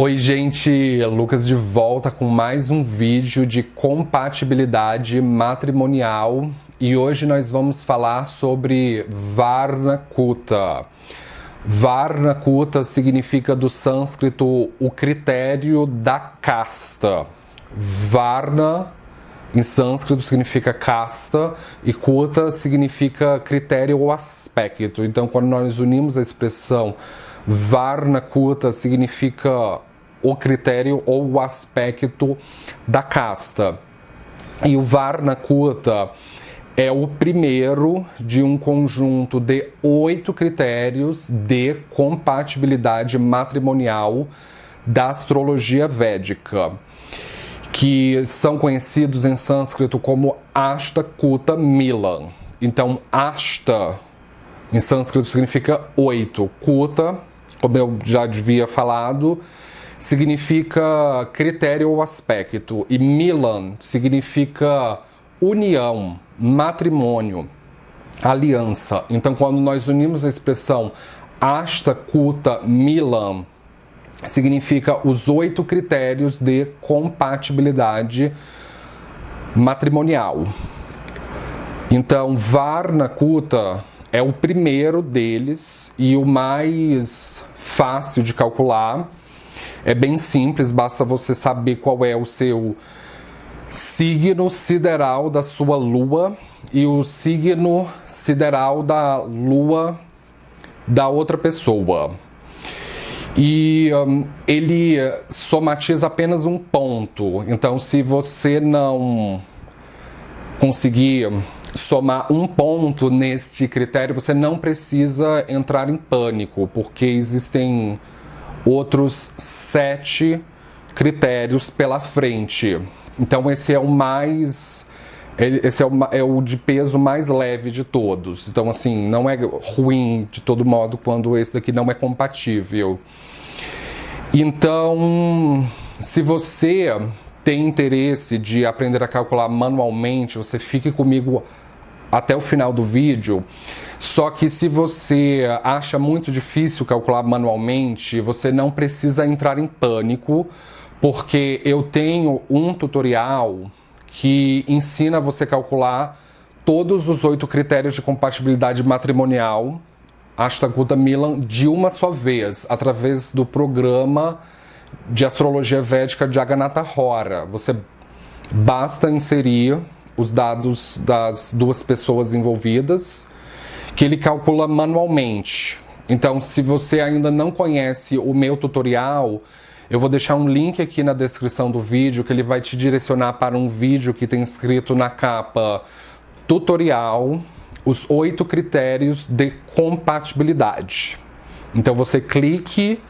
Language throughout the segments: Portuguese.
Oi gente, Lucas de volta com mais um vídeo de compatibilidade matrimonial e hoje nós vamos falar sobre Varna Kutta. Varna Kutta significa do sânscrito o critério da casta. Varna em sânscrito significa casta e Kutta significa critério ou aspecto. Então quando nós unimos a expressão Varna Kutta significa o critério ou o aspecto da casta. E o Varna Kutta é o primeiro de um conjunto de 8 critérios de compatibilidade matrimonial da astrologia védica, que são conhecidos em sânscrito como Ashta Kutta Milan. Então, Ashta em sânscrito significa 8, Kutta, como eu já havia falado, significa critério ou aspecto, e Milan significa união, matrimônio, aliança. Então, quando nós unimos a expressão Ashta Kutta Milan, significa os 8 critérios de compatibilidade matrimonial. Então, Varna Kutta é o primeiro deles e o mais fácil de calcular. É bem simples, basta você saber qual é o seu signo sideral da sua lua e o signo sideral da lua da outra pessoa. E ele somatiza apenas um ponto. Então, se você não conseguir somar um ponto neste critério, você não precisa entrar em pânico, porque existem outros 7 critérios pela frente. Então esse é o mais... Esse é o de peso mais leve de todos. Então, assim, não é ruim de todo modo quando esse daqui não é compatível. Então, se você tem interesse de aprender a calcular manualmente, você fique comigo até o final do vídeo. Só que se você acha muito difícil calcular manualmente, você não precisa entrar em pânico, porque eu tenho um tutorial que ensina você a calcular todos os 8 critérios de compatibilidade matrimonial Ashta Kutta Milan de uma só vez, através do programa de astrologia védica de Jagannatha Hora. Você basta inserir os dados das 2 pessoas envolvidas, que ele calcula manualmente. Então, se você ainda não conhece o meu tutorial, eu vou deixar um link aqui na descrição do vídeo, que ele vai te direcionar para um vídeo que tem escrito na capa tutorial, os 8 critérios de compatibilidade. Então você clique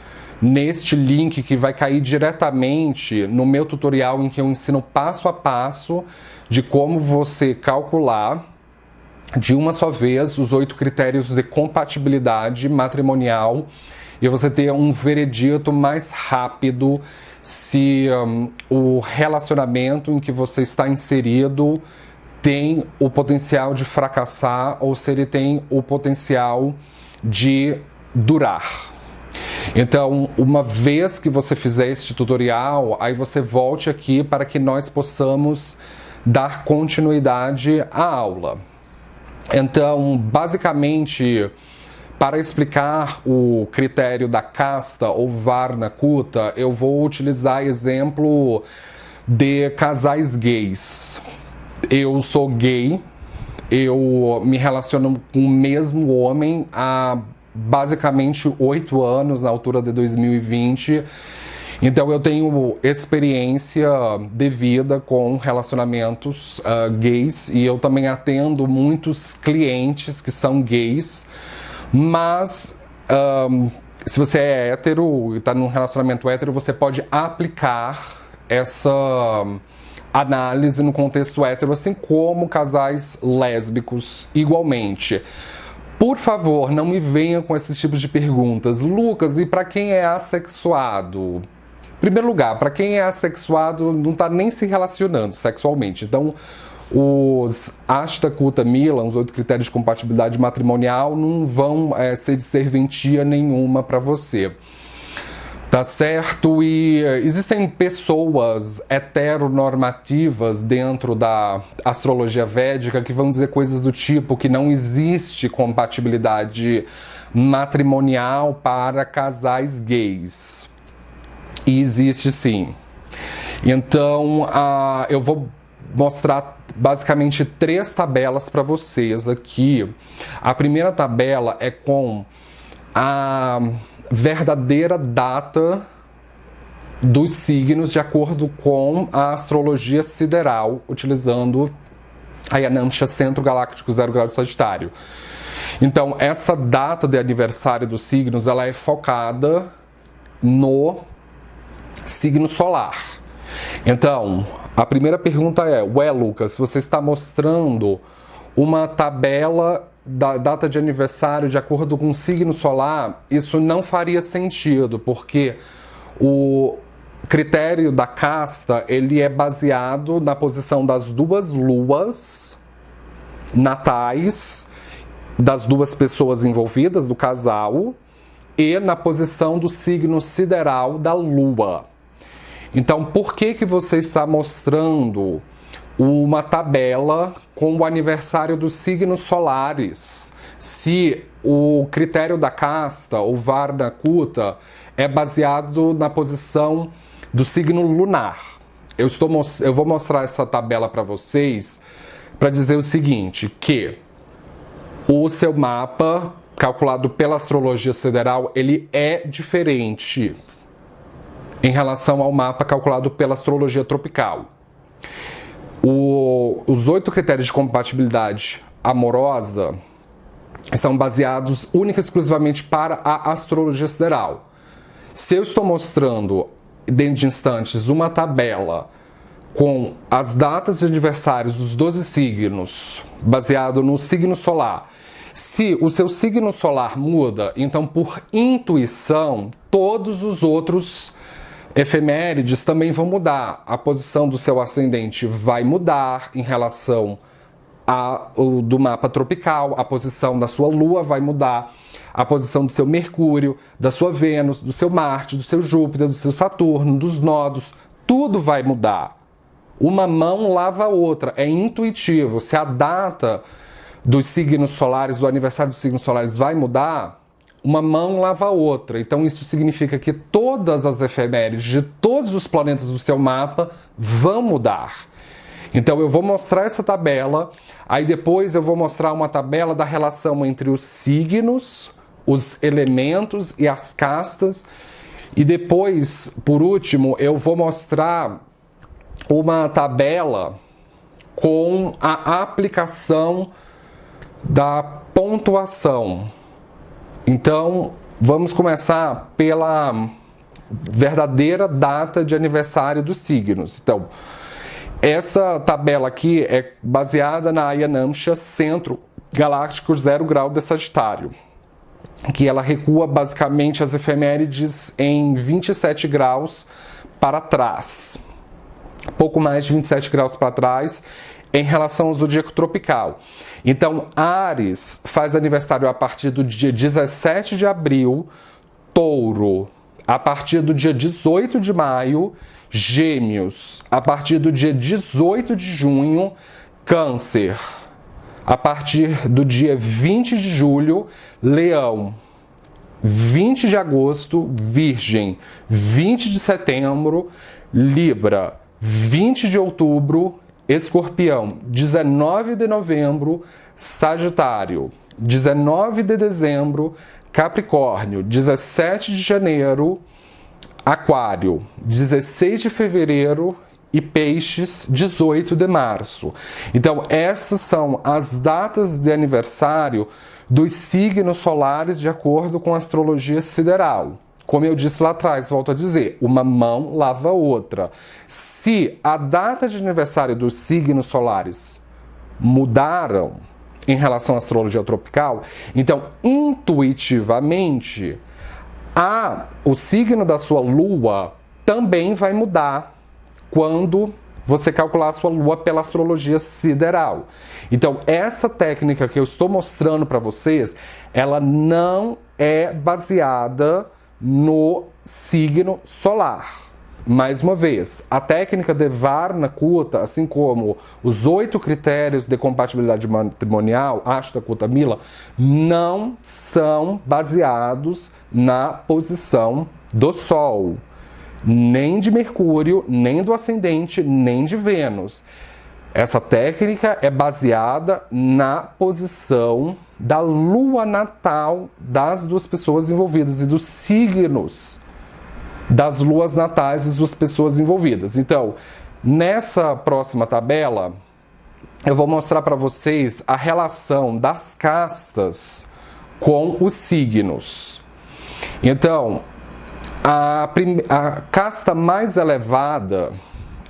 neste link que vai cair diretamente no meu tutorial, em que eu ensino passo a passo de como você calcular de uma só vez os 8 critérios de compatibilidade matrimonial e você ter um veredito mais rápido se o relacionamento em que você está inserido tem o potencial de fracassar ou se ele tem o potencial de durar. Então, uma vez que você fizer este tutorial, aí você volte aqui para que nós possamos dar continuidade à aula. Então, basicamente, para explicar o critério da casta ou Varna Kutta, eu vou utilizar exemplo de casais gays. Eu sou gay, eu me relaciono com o mesmo homem há basicamente 8 anos, na altura de 2020. Então eu tenho experiência de vida com relacionamentos gays e eu também atendo muitos clientes que são gays, mas se você é hétero e está num relacionamento hétero, você pode aplicar essa análise no contexto hétero, assim como casais lésbicos igualmente. Por favor, não me venha com esses tipos de perguntas. Lucas, e para quem é assexuado? Em primeiro lugar, para quem é assexuado, não está nem se relacionando sexualmente. Então, os Ashta Kutta Milan, os 8 critérios de compatibilidade matrimonial, não vão ser de serventia nenhuma para você. Tá certo? E existem pessoas heteronormativas dentro da astrologia védica que vão dizer coisas do tipo que não existe compatibilidade matrimonial para casais gays. E existe sim. Então, eu vou mostrar basicamente 3 tabelas para vocês aqui. A primeira tabela é com a verdadeira data dos signos de acordo com a astrologia sideral, utilizando a Yanamsha Centro Galáctico 0 grau de Sagitário. Então, essa data de aniversário dos signos, ela é focada no signo solar. Então, a primeira pergunta é: ué, Lucas, você está mostrando uma tabela da data de aniversário de acordo com o signo solar? Isso não faria sentido, porque o critério da casta, ele é baseado na posição das 2 luas natais das 2 pessoas envolvidas, do casal, e na posição do signo sideral da lua. Então, por que você está mostrando uma tabela com o aniversário dos signos solares, se o critério da casta, o Varna Kuta, é baseado na posição do signo lunar? Eu vou mostrar essa tabela para vocês para dizer o seguinte, que o seu mapa, calculado pela astrologia sideral, ele é diferente em relação ao mapa calculado pela astrologia tropical. Os 8 critérios de compatibilidade amorosa são baseados única e exclusivamente para a astrologia sideral. Se eu estou mostrando, dentro de instantes, uma tabela com as datas de aniversários dos 12 signos, baseado no signo solar, se o seu signo solar muda, então, por intuição, todos os outros efemérides também vão mudar. A posição do seu ascendente vai mudar em relação do mapa tropical, a posição da sua lua vai mudar, a posição do seu Mercúrio, da sua Vênus, do seu Marte, do seu Júpiter, do seu Saturno, dos nodos, tudo vai mudar. Uma mão lava a outra, é intuitivo. Se a data dos signos solares, do aniversário dos signos solares vai mudar, uma mão lava a outra. Então isso significa que todas as efemérides de todos os planetas do seu mapa vão mudar. Então eu vou mostrar essa tabela, aí depois eu vou mostrar uma tabela da relação entre os signos, os elementos e as castas, e depois, por último, eu vou mostrar uma tabela com a aplicação da pontuação. Então, vamos começar pela verdadeira data de aniversário dos signos. Então, essa tabela aqui é baseada na Yanamsha Centro Galáctico 0 grau de Sagitário, que ela recua basicamente as efemérides em 27 graus para trás. Pouco mais de 27 graus para trás em relação ao zodíaco tropical. Então, Áries faz aniversário a partir do dia 17 de abril, Touro a partir do dia 18 de maio, Gêmeos a partir do dia 18 de junho, Câncer a partir do dia 20 de julho, Leão 20 de agosto, Virgem 20 de setembro, Libra 20 de outubro, Escorpião 19 de novembro, Sagitário 19 de dezembro, Capricórnio 17 de janeiro, Aquário 16 de fevereiro e Peixes 18 de março. Então essas são as datas de aniversário dos signos solares de acordo com a astrologia sideral. Como eu disse lá atrás, volto a dizer, uma mão lava a outra. Se a data de aniversário dos signos solares mudaram em relação à astrologia tropical, então, intuitivamente, o signo da sua lua também vai mudar quando você calcular a sua lua pela astrologia sideral. Então, essa técnica que eu estou mostrando para vocês, ela não é baseada no signo solar. Mais uma vez, a técnica de Varna Kuta, assim como os 8 critérios de compatibilidade matrimonial, Ashta Kuta Mila, não são baseados na posição do Sol, nem de Mercúrio, nem do ascendente, nem de Vênus. Essa técnica é baseada na posição da lua natal das duas pessoas envolvidas e dos signos das luas natais das duas pessoas envolvidas. Então, nessa próxima tabela, eu vou mostrar para vocês a relação das castas com os signos. Então, a casta mais elevada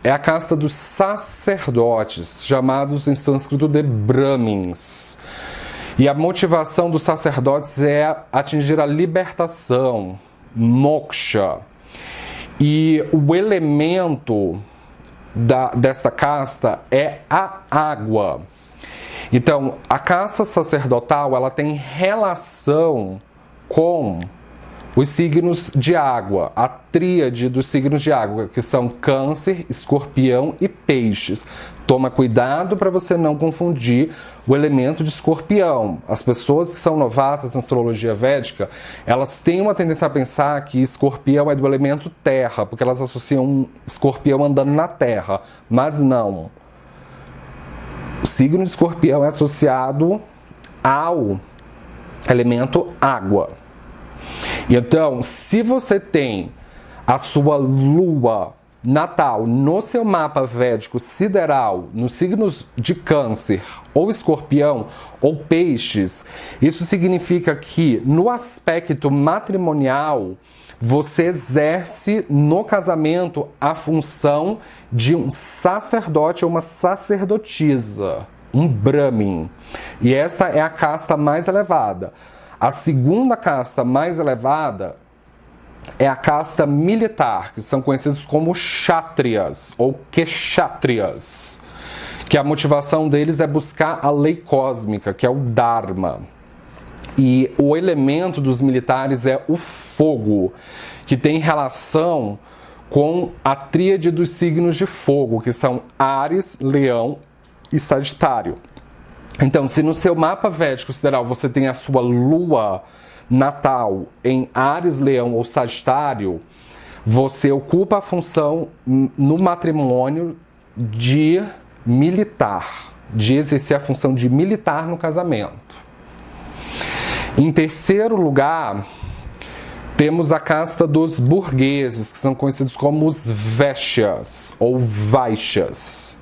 é a casta dos sacerdotes, chamados em sânscrito de Brahmins. E a motivação dos sacerdotes é atingir a libertação, moksha. E o elemento desta casta é a água. Então, a casta sacerdotal, ela tem relação com os signos de água, a tríade dos signos de água, que são Câncer, Escorpião e Peixes. Toma cuidado para você não confundir o elemento de Escorpião. As pessoas que são novatas na astrologia védica, elas têm uma tendência a pensar que Escorpião é do elemento terra, porque elas associam Escorpião andando na terra, mas não. O signo de Escorpião é associado ao elemento água. Então, se você tem a sua lua natal no seu mapa védico sideral, nos signos de Câncer, ou Escorpião, ou Peixes, isso significa que no aspecto matrimonial, você exerce no casamento a função de um sacerdote ou uma sacerdotisa, um Brahmin. E esta é a casta mais elevada. A segunda casta mais elevada é a casta militar, que são conhecidos como Kshatriyas ou Kshatriyas, que a motivação deles é buscar a lei cósmica, que é o Dharma. E o elemento dos militares é o fogo, que tem relação com a tríade dos signos de fogo, que são Áries, Leão e Sagitário. Então, se no seu mapa védico sideral você tem a sua lua natal em Áries, Leão ou Sagitário, você ocupa a função no matrimônio de militar, de exercer a função de militar no casamento. Em terceiro lugar, temos a casta dos burgueses, que são conhecidos como os Vaishyas ou Vaishyas.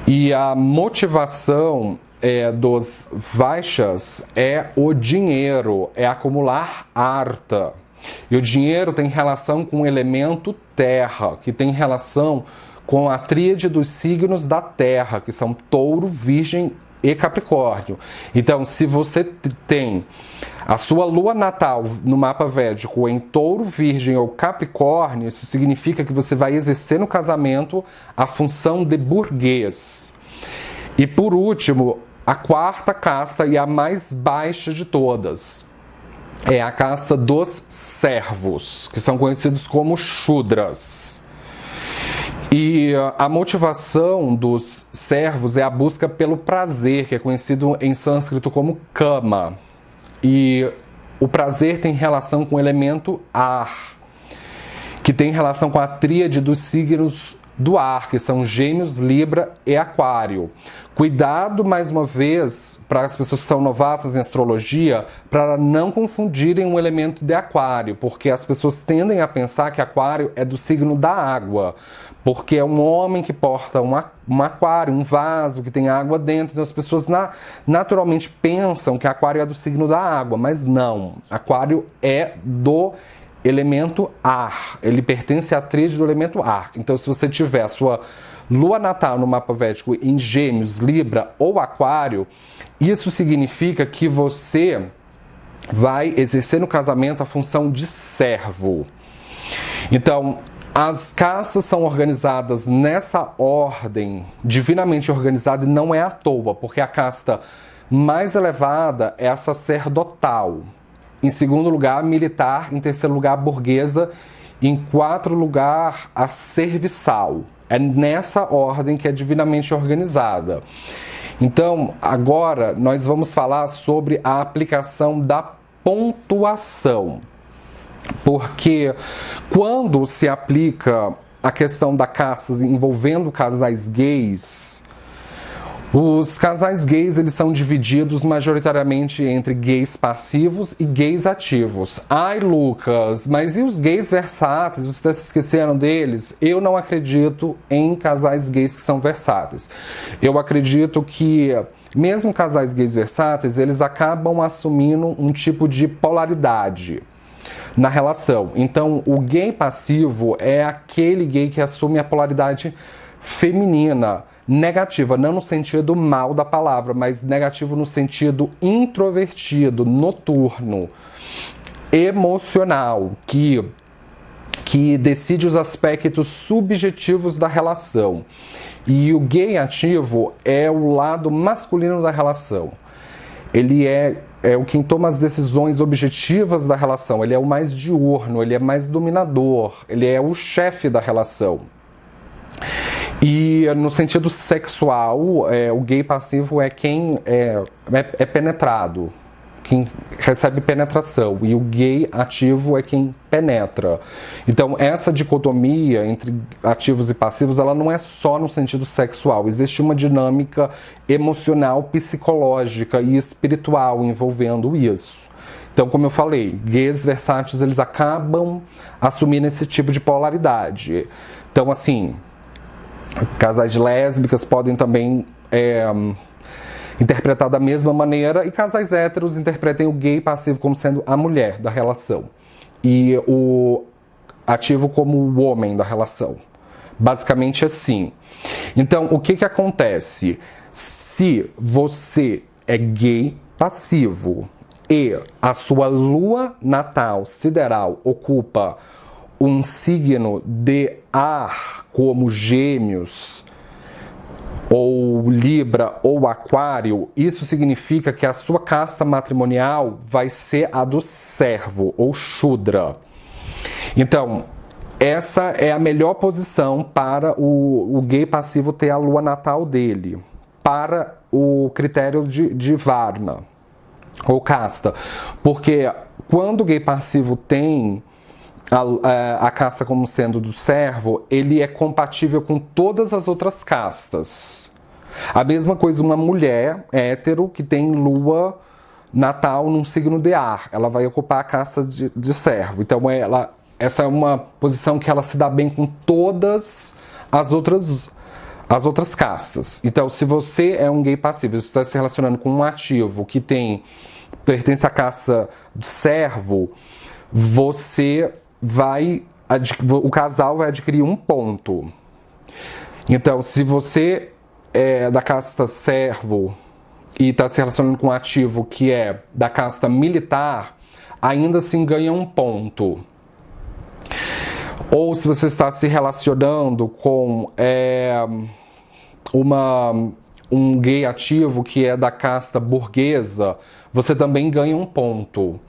E a motivação dos Vaishyas é o dinheiro, é acumular artha. E o dinheiro tem relação com o elemento terra, que tem relação com a tríade dos signos da terra, que são Touro, Virgem e Capricórnio. Então, se você tem a sua lua natal no mapa védico em Touro, Virgem ou Capricórnio, isso significa que você vai exercer no casamento a função de burguês. E por último, a quarta casta e a mais baixa de todas é a casta dos servos, que são conhecidos como Shudras. E a motivação dos servos é a busca pelo prazer, que é conhecido em sânscrito como kama. E o prazer tem relação com o elemento ar, que tem relação com a tríade dos signos do ar, que são Gêmeos, Libra e Aquário. Cuidado, mais uma vez, para as pessoas que são novatas em astrologia, para não confundirem o elemento de Aquário, porque as pessoas tendem a pensar que Aquário é do signo da água, porque é um homem que porta um aquário, um vaso que tem água dentro, então as pessoas naturalmente pensam que Aquário é do signo da água, mas não. Aquário é do elemento ar, ele pertence à tríade do elemento ar. Então, se você tiver a sua lua natal no mapa védico em Gêmeos, Libra ou Aquário, isso significa que você vai exercer no casamento a função de servo. Então, as castas são organizadas nessa ordem, divinamente organizada, e não é à toa, porque a casta mais elevada é a sacerdotal. em segundo lugar, militar, em terceiro lugar, burguesa, em quarto lugar, a serviçal. É nessa ordem que é divinamente organizada. Então, agora nós vamos falar sobre a aplicação da pontuação. Porque quando se aplica a questão da casta envolvendo casais gays, os casais gays eles são divididos majoritariamente entre gays passivos e gays ativos. Ai, Lucas, mas e os gays versáteis? Você está se esquecendo deles? Eu não acredito em casais gays que são versáteis. Eu acredito que mesmo casais gays versáteis, eles acabam assumindo um tipo de polaridade na relação. Então, o gay passivo é aquele gay que assume a polaridade feminina, negativa, não no sentido mal da palavra, mas negativo no sentido introvertido, noturno, emocional, que decide os aspectos subjetivos da relação. E o gay ativo é o lado masculino da relação. Ele é o quem toma as decisões objetivas da relação, ele é o mais diurno, ele é mais dominador, ele é o chefe da relação. E no sentido sexual, o gay passivo é quem é penetrado, quem recebe penetração, e o gay ativo é quem penetra. Então, essa dicotomia entre ativos e passivos, ela não é só no sentido sexual, existe uma dinâmica emocional, psicológica e espiritual envolvendo isso. Então, como eu falei, gays versáteis, eles acabam assumindo esse tipo de polaridade. Então, assim, casais lésbicas podem também interpretar da mesma maneira, e casais héteros interpretem o gay passivo como sendo a mulher da relação e o ativo como o homem da relação. Basicamente assim. Então, o que acontece? Se você é gay passivo e a sua lua natal sideral ocupa um signo de ar, como Gêmeos, ou Libra, ou Aquário, isso significa que a sua casta matrimonial vai ser a do servo, ou Shudra. Então, essa é a melhor posição para o gay passivo ter a lua natal dele, para o critério de Varna, ou casta. Porque quando o gay passivo tem a casta como sendo do servo, ele é compatível com todas as outras castas. A mesma coisa uma mulher hétero que tem lua natal num signo de ar, ela vai ocupar a casta de servo. Então essa é uma posição que ela se dá bem com todas as outras castas. Então, se você é um gay passivo, você está se relacionando com um ativo que pertence à casta de servo, o casal vai adquirir um ponto. Então, se você é da casta servo e está se relacionando com um ativo que é da casta militar, ainda assim ganha um ponto. Ou se você está se relacionando com um gay ativo que é da casta burguesa, você também ganha um ponto.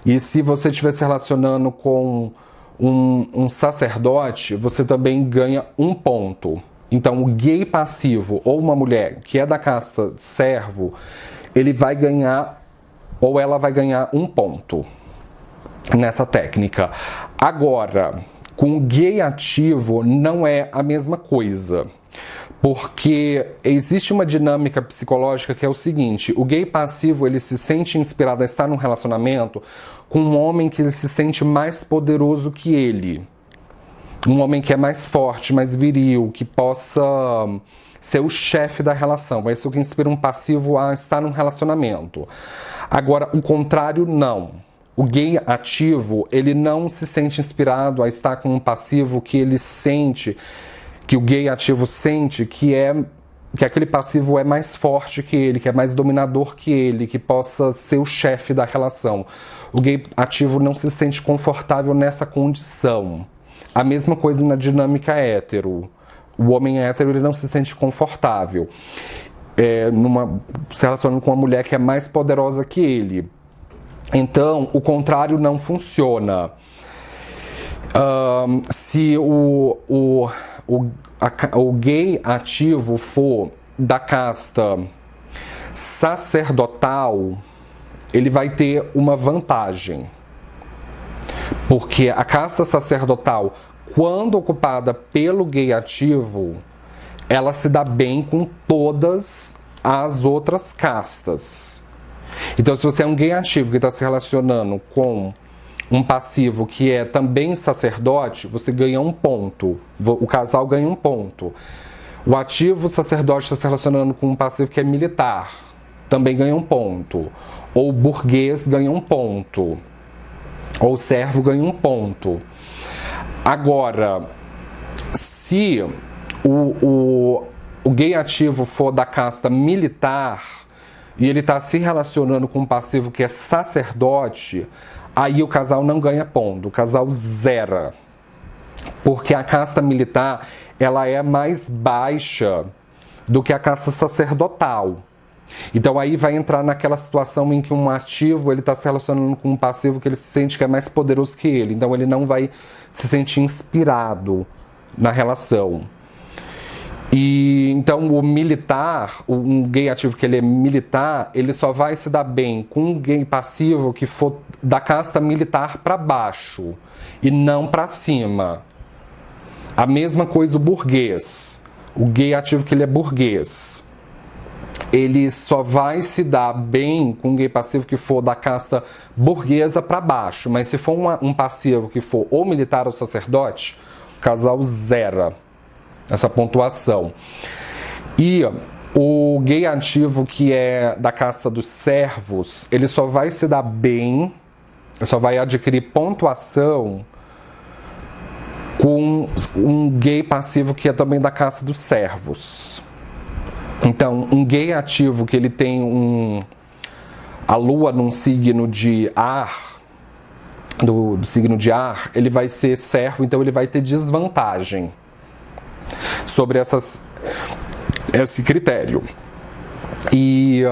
E se você estiver se relacionando com um sacerdote, você também ganha um ponto. Então, o gay passivo ou uma mulher que é da casta servo, ele vai ganhar, ou ela vai ganhar um ponto nessa técnica. Agora, com o gay ativo não é a mesma coisa. Porque existe uma dinâmica psicológica que é o seguinte: o gay passivo ele se sente inspirado a estar num relacionamento com um homem que ele se sente mais poderoso que ele. Um homem que é mais forte, mais viril, que possa ser o chefe da relação. Vai ser o que inspira um passivo a estar num relacionamento. Agora, o contrário, não. O gay ativo, ele não se sente inspirado a estar com um passivo que ele sente, que o gay ativo sente que aquele passivo é mais forte que ele, que é mais dominador que ele, que possa ser o chefe da relação. O gay ativo não se sente confortável nessa condição. A mesma coisa na dinâmica hétero. O homem hétero ele não se sente confortável se relacionando com uma mulher que é mais poderosa que ele. Então, o contrário não funciona. Se o gay ativo for da casta sacerdotal, ele vai ter uma vantagem. Porque a casta sacerdotal, quando ocupada pelo gay ativo, ela se dá bem com todas as outras castas. Então, se você é um gay ativo que está se relacionando com um passivo que é também sacerdote, você ganha um ponto. O casal ganha um ponto. O ativo sacerdote está se relacionando com um passivo que é militar, também ganha um ponto. Ou o burguês ganha um ponto. Ou o servo ganha um ponto. Agora, se o gay ativo for da casta militar e ele está se relacionando com um passivo que é sacerdote, aí o casal não ganha ponto, o casal zera. Porque a casta militar, ela é mais baixa do que a casta sacerdotal. Então aí vai entrar naquela situação em que um ativo ele está se relacionando com um passivo que ele se sente que é mais poderoso que ele. Então ele não vai se sentir inspirado na relação. E então o militar, um gay ativo que ele é militar, ele só vai se dar bem com um gay passivo que for da casta militar para baixo e não para cima. A mesma coisa o burguês, o gay ativo que ele é burguês. Ele só vai se dar bem com um gay passivo que for da casta burguesa para baixo. Mas se for um passivo que for ou militar ou sacerdote, o casal zera essa pontuação. E o gay ativo que é da casta dos servos, ele só vai se dar bem, só vai adquirir pontuação com um gay passivo que é também da casta dos servos. Então, um gay ativo que ele tem a lua num signo de ar, do signo de ar, ele vai ser servo, então ele vai ter desvantagem sobre esse critério. E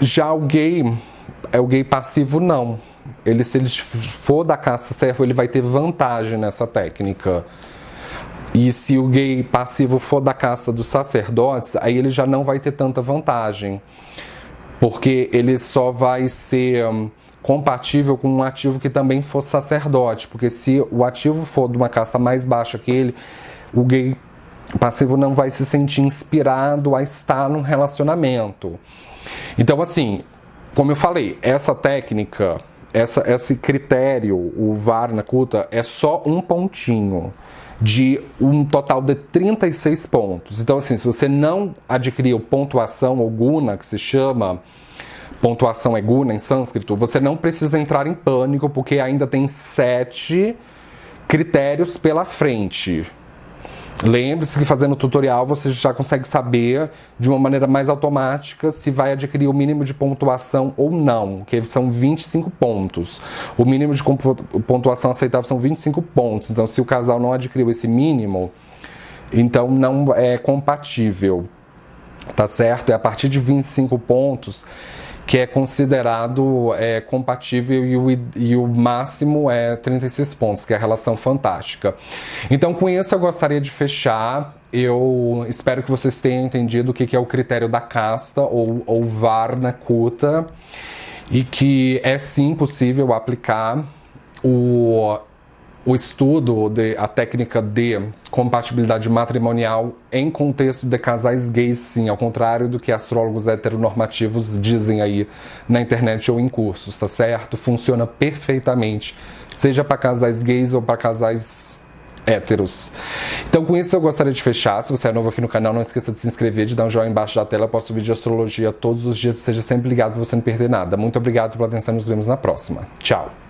já o gay passivo não. Se ele for da casta servo, ele vai ter vantagem nessa técnica. E se o gay passivo for da casta dos sacerdotes, aí ele já não vai ter tanta vantagem. Porque ele só vai ser compatível com um ativo que também for sacerdote. Porque se o ativo for de uma casta mais baixa que ele, o gay passivo não vai se sentir inspirado a estar num relacionamento. Então, assim, como eu falei, essa técnica, esse critério, o Varna Kutta, é só um pontinho de um total de 36 pontos. Então, assim, se você não adquiriu pontuação ou guna, que se chama, pontuação é guna em sânscrito, você não precisa entrar em pânico, porque ainda tem 7 critérios pela frente. Lembre-se que fazendo o tutorial você já consegue saber de uma maneira mais automática se vai adquirir o mínimo de pontuação ou não, que são 25 pontos. O mínimo de pontuação aceitável são 25 pontos, então se o casal não adquiriu esse mínimo, então não é compatível, tá certo? É a partir de 25 pontos que é considerado compatível e o máximo é 36 pontos, que é a relação fantástica. Então, com isso, eu gostaria de fechar. Eu espero que vocês tenham entendido o que é o critério da casta, ou Varna Kutta, e que é sim possível aplicar o estudo, a técnica de compatibilidade matrimonial em contexto de casais gays, sim, ao contrário do que astrólogos heteronormativos dizem aí na internet ou em cursos, tá certo? Funciona perfeitamente, seja para casais gays ou para casais héteros. Então, com isso eu gostaria de fechar. Se você é novo aqui no canal, não esqueça de se inscrever, de dar um joinha embaixo da tela. Eu posto vídeo de astrologia todos os dias, esteja sempre ligado para você não perder nada. Muito obrigado pela atenção, nos vemos na próxima. Tchau!